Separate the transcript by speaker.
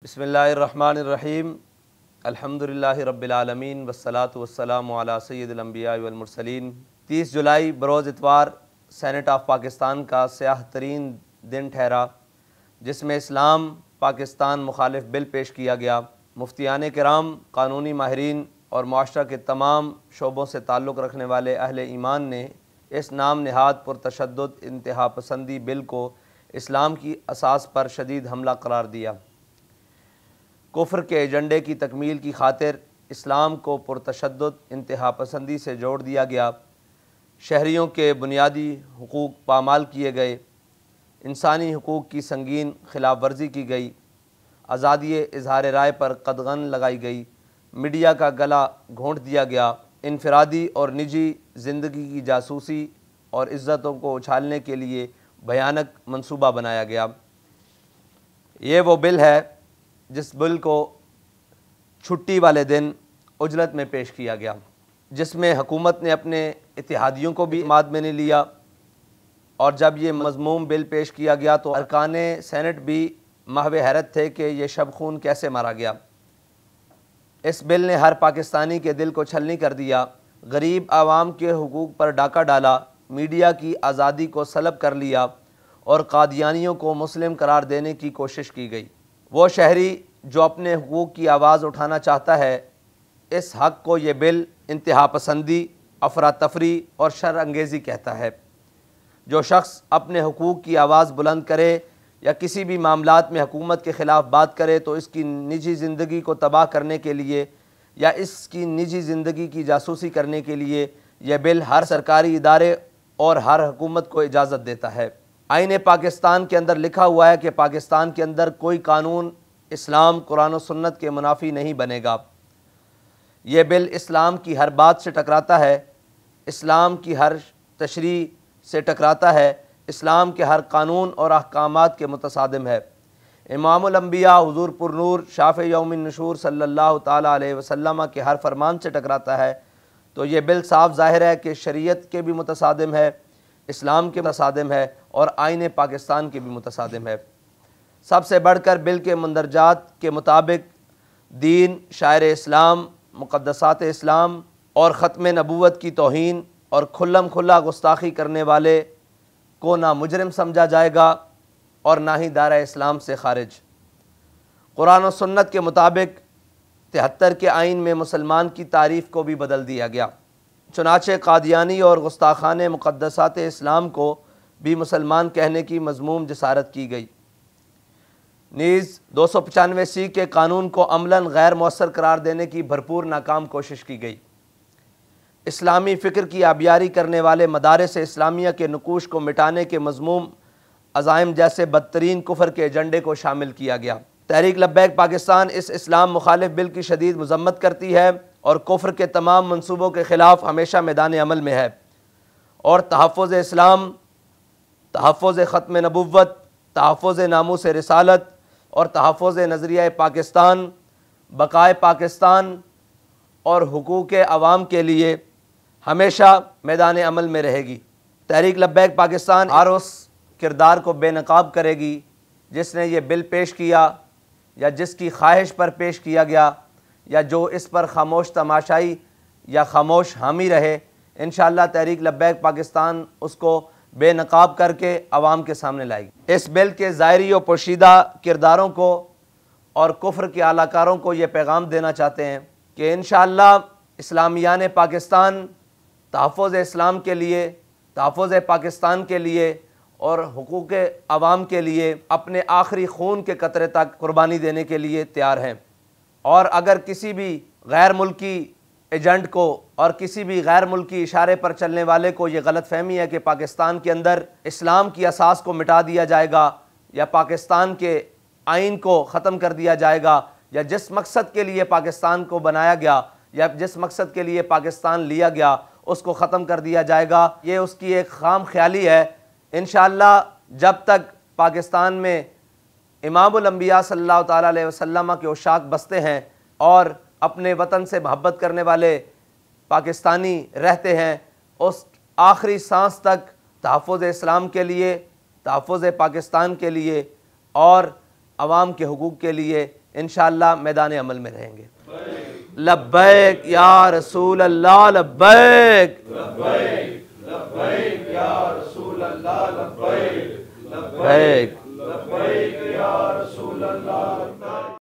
Speaker 1: بسم اللہ الرحمن الرحیم الحمدللہ رب العالمین والصلاة والسلام علی سید الانبیاء والمرسلین۔ 30 جولائی بروز اتوار سینٹ آف پاکستان کا سیاہ ترین دن ٹھہرا، جس میں اسلام پاکستان مخالف بل پیش کیا گیا۔ مفتیان کرام، قانونی ماہرین اور معاشرہ کے تمام شعبوں سے تعلق رکھنے والے اہل ایمان نے اس نام نہاد پرتشدد انتہا پسندی بل کو اسلام کی اساس پر شدید حملہ قرار دیا۔ کفر کے ایجنڈے کی تکمیل کی خاطر اسلام کو پرتشدد انتہا پسندی سے جوڑ دیا گیا، شہریوں کے بنیادی حقوق پامال کیے گئے، انسانی حقوق کی سنگین خلاف ورزی کی گئی، آزادی اظہار رائے پر قدغن لگائی گئی، میڈیا کا گلا گھونٹ دیا گیا، انفرادی اور نجی زندگی کی جاسوسی اور عزتوں کو اچھالنے کے لیے بھیانک منصوبہ بنایا گیا۔ یہ وہ بل ہے جس بل کو چھٹی والے دن عجلت میں پیش کیا گیا، جس میں حکومت نے اپنے اتحادیوں کو بھی اعتماد میں نہیں لیا، اور جب یہ مذموم بل پیش کیا گیا تو ارکان سینٹ بھی محو حیرت تھے کہ یہ شب خون کیسے مارا گیا۔ اس بل نے ہر پاکستانی کے دل کو چھلنی کر دیا، غریب عوام کے حقوق پر ڈاکہ ڈالا، میڈیا کی آزادی کو سلب کر لیا اور قادیانیوں کو مسلم قرار دینے کی کوشش کی گئی۔ وہ شہری جو اپنے حقوق کی آواز اٹھانا چاہتا ہے، اس حق کو یہ بل انتہا پسندی، افراتفری اور شر انگیزی کہتا ہے۔ جو شخص اپنے حقوق کی آواز بلند کرے یا کسی بھی معاملات میں حکومت کے خلاف بات کرے تو اس کی نجی زندگی کو تباہ کرنے کے لیے یا اس کی نجی زندگی کی جاسوسی کرنے کے لیے یہ بل ہر سرکاری ادارے اور ہر حکومت کو اجازت دیتا ہے۔ آئین پاکستان کے اندر لکھا ہوا ہے کہ پاکستان کے اندر کوئی قانون اسلام، قرآن و سنت کے منافی نہیں بنے گا۔ یہ بل اسلام کی ہر بات سے ٹکراتا ہے، اسلام کی ہر تشریع سے ٹکراتا ہے، اسلام کے ہر قانون اور احکامات کے متصادم ہے۔ امام الانبیاء حضور پرنور شافع یوم النشور صلی اللہ تعالیٰ علیہ وسلم کے ہر فرمان سے ٹکراتا ہے، تو یہ بل صاف ظاہر ہے کہ شریعت کے بھی متصادم ہے، اسلام کے متصادم ہے اور آئین پاکستان کے بھی متصادم ہے۔ سب سے بڑھ کر بل کے مندرجات کے مطابق دین، شاعر اسلام، مقدسات اسلام اور ختم نبوت کی توہین اور کھلم کھلا گستاخی کرنے والے کو نہ مجرم سمجھا جائے گا اور نہ ہی دائرہ اسلام سے خارج۔ قرآن و سنت کے مطابق 73 کے آئین میں مسلمان کی تعریف کو بھی بدل دیا گیا، چنانچہ قادیانی اور گستاخان مقدسات اسلام کو بھی مسلمان کہنے کی مذموم جسارت کی گئی۔ نیز 295 کے قانون کو عملاً غیر مؤثر قرار دینے کی بھرپور ناکام کوشش کی گئی۔ اسلامی فکر کی آبیاری کرنے والے مدارس اسلامیہ کے نقوش کو مٹانے کے مذموم عزائم جیسے بدترین کفر کے ایجنڈے کو شامل کیا گیا۔ تحریک لبیک پاکستان اس اسلام مخالف بل کی شدید مذمت کرتی ہے اور کفر کے تمام منصوبوں کے خلاف ہمیشہ میدان عمل میں ہے، اور تحفظ اسلام، تحفظ ختم نبوت، تحفظ ناموس رسالت اور تحفظ نظریہ پاکستان، بقائے پاکستان اور حقوق عوام کے لیے ہمیشہ میدان عمل میں رہے گی۔ تحریک لبیک پاکستان ہر اس کردار کو بے نقاب کرے گی جس نے یہ بل پیش کیا یا جس کی خواہش پر پیش کیا گیا یا جو اس پر خاموش تماشائی یا خاموش حامی رہے۔ انشاءاللہ تحریک لبیک پاکستان اس کو بے نقاب کر کے عوام کے سامنے لائے گی۔ اس بل کے ظاہری و پوشیدہ کرداروں کو اور کفر کے اعلی کاروں کو یہ پیغام دینا چاہتے ہیں کہ انشاءاللہ اسلامیان پاکستان تحفظ اسلام کے لیے، تحفظ پاکستان کے لیے اور حقوق عوام کے لیے اپنے آخری خون کے قطرے تک قربانی دینے کے لیے تیار ہیں، اور اگر کسی بھی غیر ملکی ایجنٹ کو اور کسی بھی غیر ملکی اشارے پر چلنے والے کو یہ غلط فہمی ہے کہ پاکستان کے اندر اسلام کی اساس کو مٹا دیا جائے گا یا پاکستان کے آئین کو ختم کر دیا جائے گا یا جس مقصد کے لیے پاکستان کو بنایا گیا یا جس مقصد کے لیے پاکستان لیا گیا اس کو ختم کر دیا جائے گا، یہ اس کی ایک خام خیالی ہے۔ انشاءاللہ جب تک پاکستان میں امام الانبیاء صلی اللہ تعالیٰ علیہ وسلم کے عشاق بستے ہیں اور اپنے وطن سے محبت کرنے والے پاکستانی رہتے ہیں، اس آخری سانس تک تحفظ اسلام کے لیے، تحفظ پاکستان کے لیے اور عوام کے حقوق کے لیے انشاءاللہ میدان عمل میں رہیں گے. لبیک یا رسول اللہ لبیک، لبیک لبیک یا رسول اللہ لبیک، لبیک